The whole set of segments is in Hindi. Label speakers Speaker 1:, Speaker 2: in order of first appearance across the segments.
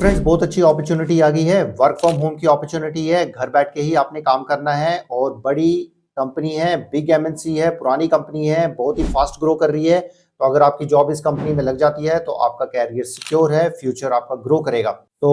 Speaker 1: फ्रेंड्स, बहुत अच्छी अपॉर्चुनिटी आ गई है। वर्क फ्रॉम होम की अपॉर्चुनिटी है। घर बैठ के ही आपने काम करना है और बड़ी कंपनी है, बिग एमएनसी है, पुरानी कंपनी है, बहुत ही फास्ट ग्रो कर रही है। तो अगर आपकी जॉब इस कंपनी में लग जाती है तो आपका कैरियर सिक्योर है, फ्यूचर आपका ग्रो करेगा। तो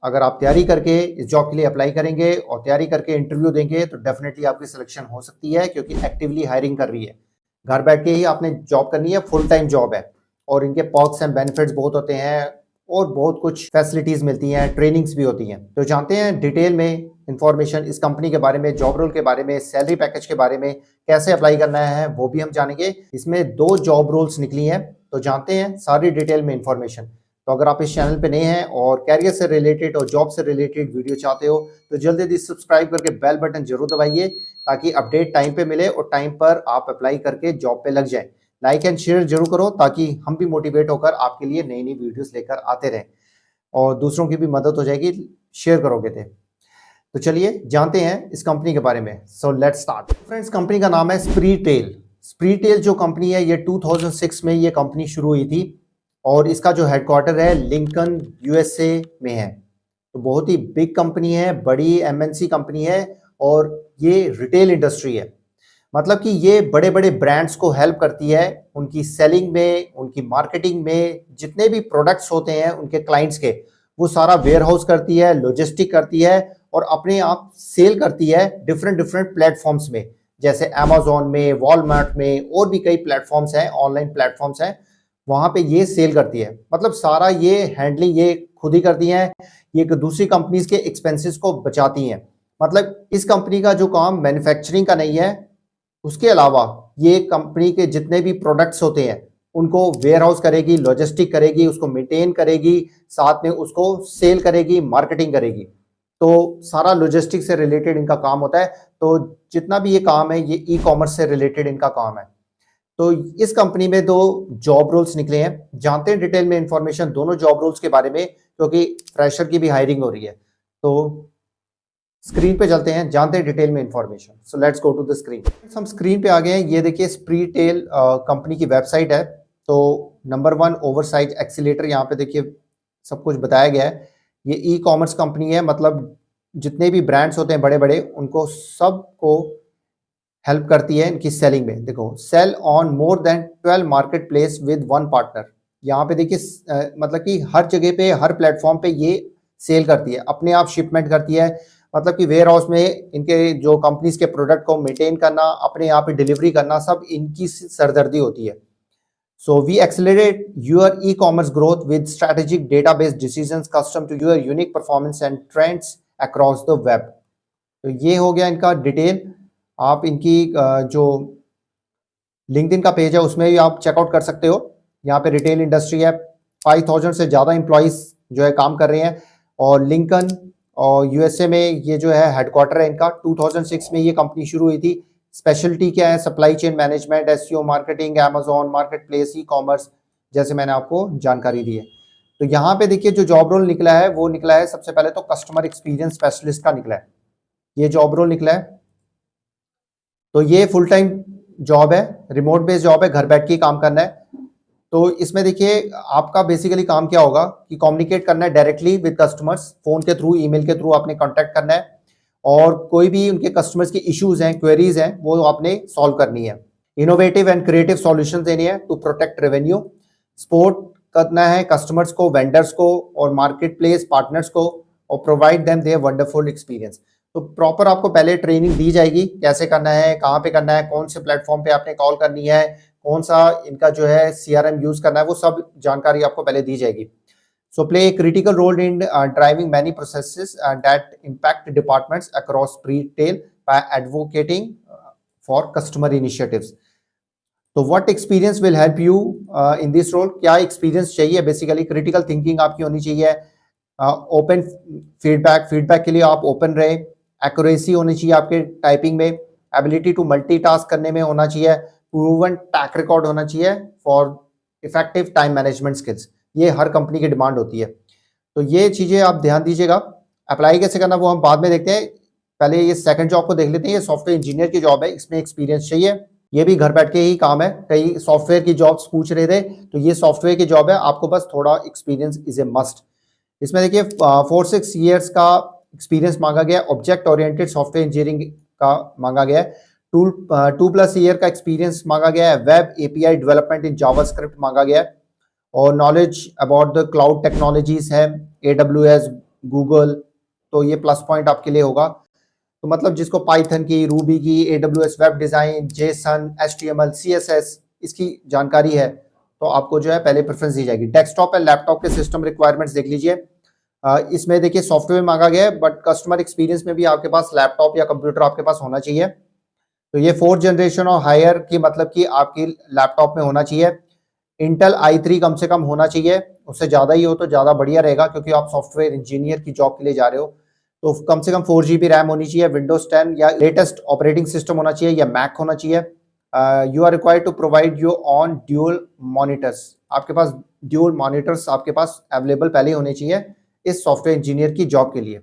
Speaker 1: अगर आप तैयारी करके इस जॉब के लिए अप्लाई करेंगे और तैयारी करके इंटरव्यू देंगे तो डेफिनेटली आपकी सिलेक्शन हो सकती है, क्योंकि एक्टिवली हायरिंग कर रही है। घर बैठ के ही आपने जॉब करनी है, फुल टाइम जॉब है और इनके पर्क्स एंड बेनिफिट्स बहुत होते हैं और बहुत कुछ फैसिलिटीज मिलती हैं, ट्रेनिंग्स भी होती हैं। तो जानते हैं डिटेल में इंफॉर्मेशन इस कंपनी के बारे में, जॉब रोल के बारे में, सैलरी पैकेज के बारे में, कैसे अप्लाई करना है वो भी हम जानेंगे। इसमें 2 जॉब रोल्स निकली हैं, तो जानते हैं सारी डिटेल में इंफॉर्मेशन। तो अगर आप इस चैनल पे नए हैं और कैरियर से रिलेटेड और जॉब से रिलेटेड वीडियो चाहते हो तो जल्दी जल्दी सब्सक्राइब करके बेल बटन जरूर दबाइए, ताकि अपडेट टाइम पे मिले और टाइम पर आप अप्लाई करके जॉब पे लग जाए। लाइक एंड शेयर जरूर करो ताकि हम भी मोटिवेट होकर आपके लिए नई नई वीडियोस लेकर आते रहें और दूसरों की भी मदद हो जाएगी, शेयर करोगे तो चलिए जानते हैं इस कंपनी के बारे में। So let's start. Friends, company का नाम है स्प्रीटेल। स्प्रीटेल जो कंपनी है ये 2006 में ये कंपनी शुरू हुई थी और इसका जो हेडक्वार्टर है लिंकन यूएसए में है। तो बहुत ही बिग कंपनी है, बड़ी एमएनसी कंपनी है और ये रिटेल इंडस्ट्री है। मतलब कि ये बड़े बड़े ब्रांड्स को हेल्प करती है उनकी सेलिंग में, उनकी मार्केटिंग में। जितने भी प्रोडक्ट्स होते हैं उनके क्लाइंट्स के, वो सारा वेयर हाउस करती है, लॉजिस्टिक करती है और अपने आप सेल करती है डिफरेंट डिफरेंट प्लेटफॉर्म्स में, जैसे अमेजोन में, वॉलमार्ट में और भी कई प्लेटफॉर्म्स हैं, ऑनलाइन प्लेटफॉर्म्स हैं, वहां पे ये सेल करती है। मतलब सारा ये हैंडलिंग ये खुद ही करती है। ये दूसरी कंपनीज के एक्सपेंसेस को बचाती हैं। मतलब इस कंपनी का जो काम मैन्युफैक्चरिंग का नहीं है, उसके अलावा ये कंपनी के जितने भी प्रोडक्ट्स होते हैं उनको वेयर हाउस करेगी, लॉजिस्टिक करेगी, उसको मेंटेन करेगी, साथ में उसको सेल करेगी, मार्केटिंग करेगी। तो सारा लॉजिस्टिक से रिलेटेड इनका काम होता है। तो जितना भी ये काम है ये ई कॉमर्स से रिलेटेड इनका काम है। तो इस कंपनी में 2 जॉब रोल्स निकले हैं। जानते हैं डिटेल में इंफॉर्मेशन दोनों जॉब रोल्स के बारे में, क्योंकि फ्रेशर की भी हायरिंग हो रही है। तो स्क्रीन पे चलते हैं, जानते हैं डिटेल में information. So let's go to the screen. हम स्क्रीन पे आ गए हैं। ये देखिए स्प्रीटेल कंपनी की वेबसाइट है। तो नंबर 1 ओवरसाइज एक्सीलेटर, यहाँ पे देखिए सब कुछ बताया गया है। ये ई कॉमर्स कंपनी है, मतलब जितने भी ब्रांड्स होते हैं बड़े बड़े उनको सबको हेल्प करती है इनकी सेलिंग में। देखो, sell on more than 12 marketplace with 1 partner. यहाँ पे देखिए मतलब कि हर जगह पे, हर प्लेटफॉर्म पे ये सेल करती है, अपने आप शिपमेंट करती है। मतलब कि वेयर हाउस में इनके जो कंपनीज के प्रोडक्ट को मेंटेन करना, अपने आप ही डिलीवरी करना, सब इनकी सरदर्दी होती है। So we accelerate your e commerce growth with strategic database decisions custom to your unique performance and trends across the web. तो ये हो गया इनका डिटेल। आप इनकी जो लिंक्डइन का पेज है उसमें भी आप चेकआउट कर सकते हो। यहाँ पे रिटेल इंडस्ट्री है, 5000 से ज़्यादा एम्प्लॉइज जो है काम कर रहे हैं और लिंकन और यूएसए में ये जो है हेडक्वार्टर है इनका। 2006 में ये कंपनी शुरू हुई थी। स्पेशलिटी क्या है? Supply chain management, SEO, marketing, Amazon market place, e commerce, जैसे मैंने आपको जानकारी दी है। तो यहाँ पे देखिए जो जॉब रोल निकला है वो निकला है, सबसे पहले तो कस्टमर एक्सपीरियंस स्पेशलिस्ट का निकला है, ये जॉब रोल निकला है। तो ये फुल टाइम जॉब है, रिमोट बेस्ड जॉब है, घर बैठ के काम करना है। तो इसमें देखिए आपका बेसिकली काम क्या होगा कि कम्युनिकेट करना है डायरेक्टली विद कस्टमर्स, फोन के थ्रू, ईमेल के थ्रू आपने कांटेक्ट करना है और कोई भी उनके कस्टमर्स के इश्यूज हैं, क्वेरीज हैं, वो आपने सॉल्व करनी है। इनोवेटिव एंड क्रिएटिव सॉल्यूशंस देनी है टू प्रोटेक्ट रेवेन्यू। सपोर्ट करना है कस्टमर्स को, वेंडर्स को और मार्केट प्लेस पार्टनर्स को और provide them their wonderful experience. तो प्रॉपर आपको पहले ट्रेनिंग दी जाएगी, कैसे करना है, कहाँ पे करना है, कौन से प्लेटफॉर्म पे आपने कॉल करनी है, कौन सा इनका जो है सीआरएम यूज करना है, वो सब जानकारी आपको पहले दी जाएगी। So play a critical role in driving many processes that impact departments across retail by advocating for customer initiatives. तो what experience will help you in this role? क्या एक्सपीरियंस चाहिए? बेसिकली क्रिटिकल थिंकिंग आपकी होनी चाहिए, ओपन फीडबैक के लिए आप ओपन रहे, एक्यूरेसी होनी चाहिए आपके टाइपिंग में, एबिलिटी टू मल्टीटास्क करने में होना चाहिए, प्रूवन ट्रैक रिकॉर्ड होना चाहिए for effective time management skills. ये हर कंपनी की डिमांड होती है। तो ये चीजें आप ध्यान दीजिएगा। अप्लाई कैसे करना वो हम बाद में देखते हैं, पहले ये सेकंड जॉब को देख लेते हैं। ये सॉफ्टवेयर इंजीनियर की जॉब है, इसमें एक्सपीरियंस चाहिए। ये भी घर बैठ के ही काम है, कई सॉफ्टवेयर की जॉब्स पूछ रहे थे, तो ये सॉफ्टवेयर की जॉब है, आपको बस थोड़ा एक्सपीरियंस इज ए मस्ट। इसमें देखिए 4-6 ईयर्स का एक्सपीरियंस मांगा गया, ऑब्जेक्ट ओरिएंटेड सॉफ्टवेयर इंजीनियरिंग का मांगा गया है, 2+ ईयर का एक्सपीरियंस मांगा गया है, web API development in JavaScript मांगा गया है, और knowledge about the cloud technologies है, AWS, गूगल, तो ये प्लस पॉइंट आपके लिए होगा। तो मतलब जिसको पाइथन की, रूबी की, AWS web design, Jason, HTML, CSS इसकी जानकारी है, तो आपको जो है पहले प्रेफरेंस दी जाएगी। डेस्कटॉप एंड लैपटॉप के सिस्टम रिक्वायरमेंट्स देख लीजिए। इसमें देखिए सॉफ्टवेयर मांगा गया है, बट कस्टमर एक्सपीरियंस में भी आपके पास लैपटॉप या कंप्यूटर आपके पास होना चाहिए। तो ये 4th जनरेशन और हायर की मतलब कि आपकी लैपटॉप में होना चाहिए। इंटेल i3 कम से कम होना चाहिए, उससे ज़्यादा ही हो तो ज़्यादा बढ़िया रहेगा, क्योंकि आप सॉफ्टवेयर इंजीनियर की जॉब के लिए जा रहे हो। तो कम से कम 4 GB रैम होनी चाहिए, विंडोज 10 या लेटेस्ट ऑपरेटिंग सिस्टम होना चाहिए या मैक होना चाहिए। You are required to provide you on dual monitors, आपके पास ड्यूल मॉनिटर्स आपके पास अवेलेबल पहले होने चाहिए इस सॉफ्टवेयर इंजीनियर की जॉब के लिए।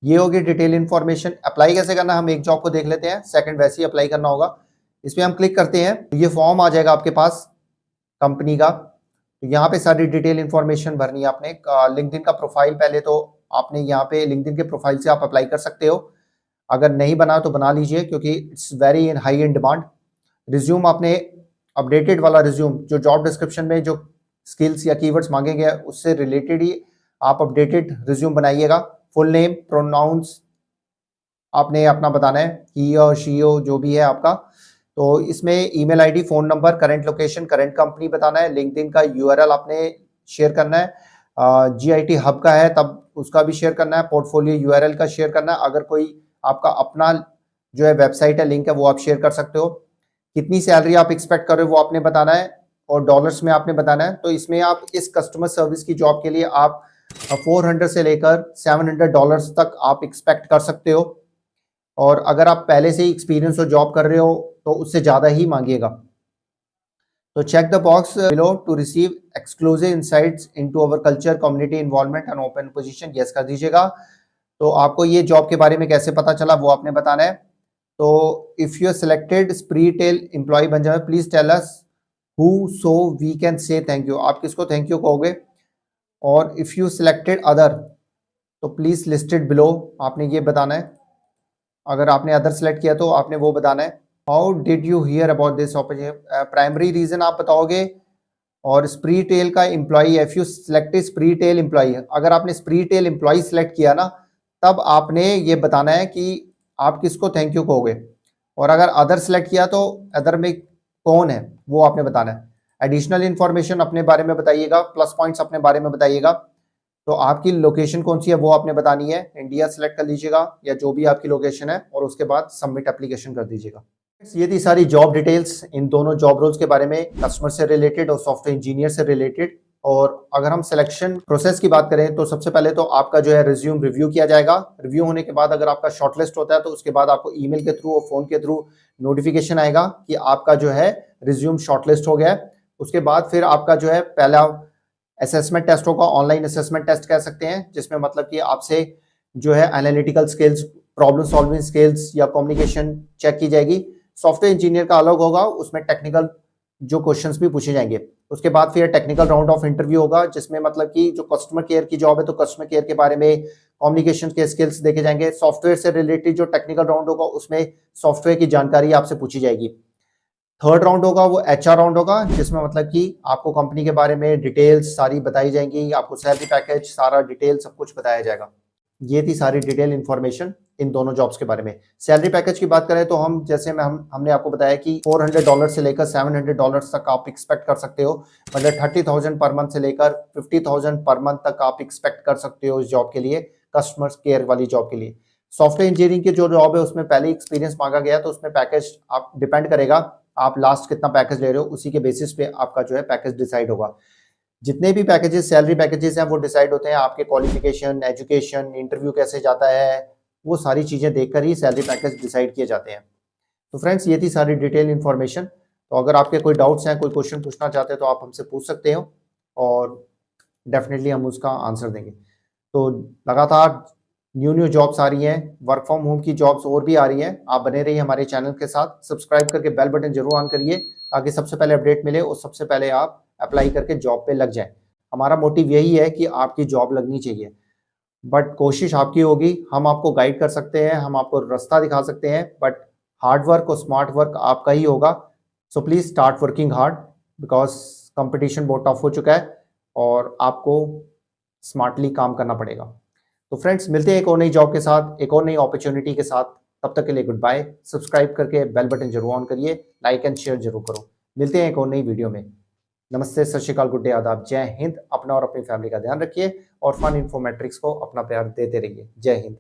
Speaker 1: ये होगी डिटेल इन्फॉर्मेशन। अप्लाई कैसे करना, हम एक जॉब को देख लेते हैं, सेकंड वैसे ही अप्लाई करना होगा। इसमें हम क्लिक करते हैं तो ये फॉर्म आ जाएगा आपके पास कंपनी का। तो यहाँ पे सारी डिटेल इन्फॉर्मेशन भरनी है आपने। लिंक्डइन का प्रोफाइल पहले तो आपने यहाँ पे लिंक्डइन के प्रोफाइल से आप अप्लाई कर सकते हो, अगर नहीं बना तो बना लीजिए, क्योंकि it's very in high in demand. Resume आपने अपडेटेड वाला रिज्यूम, जो जॉब डिस्क्रिप्शन में जो स्किल्स या कीवर्ड्स मांगे गए उससे रिलेटेड ही आप अपडेटेड रिज्यूम बनाइएगा। फुल नेम, प्रोनाउंस आपने अपना बताना है, ही और शी हो जो भी है आपका। तो इसमें email ID, phone number, current location, current company बताना है। लिंक्डइन का यूआरएल आपने शेयर करना है। जीआईटी हब का है तब उसका भी शेयर करना है। पोर्टफोलियो यूआरएल का शेयर करना है। अगर कोई आपका अपना जो है वेबसाइट है, लिंक है, वो आप शेयर कर सकते हो। कितनी सैलरी आप एक्सपेक्ट कर रहे हो वो आपने बताना है, और डॉलर्स में आपने बताना है। तो इसमें आप इस कस्टमर सर्विस की जॉब के लिए आप 400 से लेकर $700 तक आप एक्सपेक्ट कर सकते हो। और अगर आप पहले से ही एक्सपीरियंस और जॉब कर रहे हो तो उससे ज़्यादा ही मांगिएगा। तो check the box below to receive exclusive insights into our culture, community involvement and open position, yes कर दीजिएगा। तो आपको ये जॉब के बारे में कैसे पता चला वो आपने बताना है। तो if you are selected Spreetail employ बन जाए, please tell us who so we can say thank you, आप किसको थैंक यू कहोगे। और इफ़ यू सिलेक्टेड अदर तो प्लीज लिस्टेड बिलो, आपने ये बताना है। अगर आपने अदर सेलेक्ट किया तो आपने वो बताना है। How did you hear about this opportunity, primary reason आप बताओगे। और स्प्री टेल का employee, if you selected Spreetail employee, अगर आपने स्प्री टेल एम्प्लॉई सेलेक्ट किया ना, तब आपने ये बताना है कि आप किसको थैंक यू कहोगे। और अगर अदर सेलेक्ट किया तो अदर में कौन है वो आपने बताना है। एडिशनल इन्फॉर्मेशन अपने बारे में बताइएगा, प्लस पॉइंट्स अपने बारे में बताइएगा। तो आपकी लोकेशन कौन सी है वो आपने बतानी है, इंडिया सेलेक्ट कर लीजिएगा या जो भी आपकी लोकेशन है, और उसके बाद सबमिट एप्लीकेशन कर दीजिएगा। ये थी सारी जॉब डिटेल्स इन दोनों जॉब रोल्स के बारे में, कस्टमर से रिलेटेड और सॉफ्टवेयर इंजीनियर से रिलेटेड। और अगर हम सिलेक्शन प्रोसेस की बात करें तो सबसे पहले तो आपका जो है रिज्यूम रिव्यू किया जाएगा। रिव्यू होने के बाद अगर आपका शॉर्टलिस्ट होता है तो उसके बाद आपको ईमेल के थ्रू और फोन के थ्रू नोटिफिकेशन आएगा कि आपका जो है रिज्यूम शॉर्टलिस्ट हो गया है। उसके बाद फिर आपका जो है पहला असेसमेंट टेस्ट होगा, ऑनलाइन असेसमेंट टेस्ट कह सकते हैं, जिसमें मतलब कि आपसे जो है analytical skills, problem solving skills या कम्युनिकेशन चेक की जाएगी। सॉफ्टवेयर इंजीनियर का अलग होगा, उसमें टेक्निकल जो क्वेश्चंस भी पूछे जाएंगे। उसके बाद फिर टेक्निकल राउंड ऑफ इंटरव्यू होगा, जिसमें मतलब कि जो कस्टमर केयर की जॉब है तो कस्टमर केयर के बारे में कम्युनिकेशन के स्किल्स देखे जाएंगे। सॉफ्टवेयर से रिलेटेड जो टेक्निकल राउंड होगा उसमें सॉफ्टवेयर की जानकारी आपसे पूछी जाएगी। थर्ड राउंड होगा वो HR राउंड होगा, जिसमें मतलब कि आपको कंपनी के बारे में डिटेल्स सारी बताई जाएंगी, आपको सैलरी पैकेज सारा डिटेल सब कुछ बताया जाएगा। ये थी सारी डिटेल इन्फॉर्मेशन इन दोनों जॉब्स के बारे में। सैलरी पैकेज की बात करें तो हम जैसे हमने आपको बताया कि $400 से लेकर $700 तक आप एक्सपेक्ट कर सकते हो। मतलब 30,000 पर मंथ से लेकर 50,000 पर मंथ तक आप एक्सपेक्ट कर सकते हो इस जॉब के लिए, कस्टमर केयर वाली जॉब के लिए। सॉफ्टवेयर इंजीनियरिंग की जो जॉब है उसमें पहले एक्सपीरियंस मांगा गया, तो उसमें पैकेज आप डिपेंड करेगा आप लास्ट कितना पैकेज ले रहे हो, उसी के बेसिस पे आपका जो है पैकेज डिसाइड होगा। जितने भी पैकेजेस, सैलरी पैकेजेस हैं वो डिसाइड होते हैं आपके क्वालिफिकेशन, एजुकेशन, इंटरव्यू कैसे जाता है, वो सारी चीज़ें देखकर ही सैलरी पैकेज डिसाइड किए जाते हैं। तो फ्रेंड्स ये थी सारी डिटेल इन्फॉर्मेशन। तो अगर आपके कोई डाउट्स हैं, कोई क्वेश्चन पूछना चाहते हैं तो आप हमसे पूछ सकते हो और डेफिनेटली हम उसका आंसर देंगे। तो लगातार न्यू जॉब्स आ रही हैं, वर्क फ्रॉम होम की जॉब्स और भी आ रही हैं। आप बने रहिए हमारे चैनल के साथ, सब्सक्राइब करके बेल बटन जरूर ऑन करिए ताकि सबसे पहले अपडेट मिले और सबसे पहले आप अप्लाई करके जॉब पे लग जाएं। हमारा मोटिव यही है कि आपकी जॉब लगनी चाहिए, बट कोशिश आपकी होगी। हम आपको गाइड कर सकते हैं, हम आपको रास्ता दिखा सकते हैं, बट हार्ड वर्क और स्मार्ट वर्क आपका ही होगा। So please start working hard, because competition बहुत टफ हो चुका है और आपको स्मार्टली काम करना पड़ेगा। तो फ्रेंड्स, मिलते हैं एक और नई जॉब के साथ, एक और नई अपॉर्चुनिटी के साथ। तब तक के लिए गुड बाय। सब्सक्राइब करके बेल बटन जरूर ऑन करिए, लाइक एंड शेयर जरूर करो। मिलते हैं एक और नई वीडियो में। नमस्ते, सत श्रीकाल, गुड डे, आदाब, जय हिंद। अपना और अपनी फैमिली का ध्यान रखिए और फन इन्फो मैट्रिक्स को अपना प्यार देते रहिए। जय हिंद।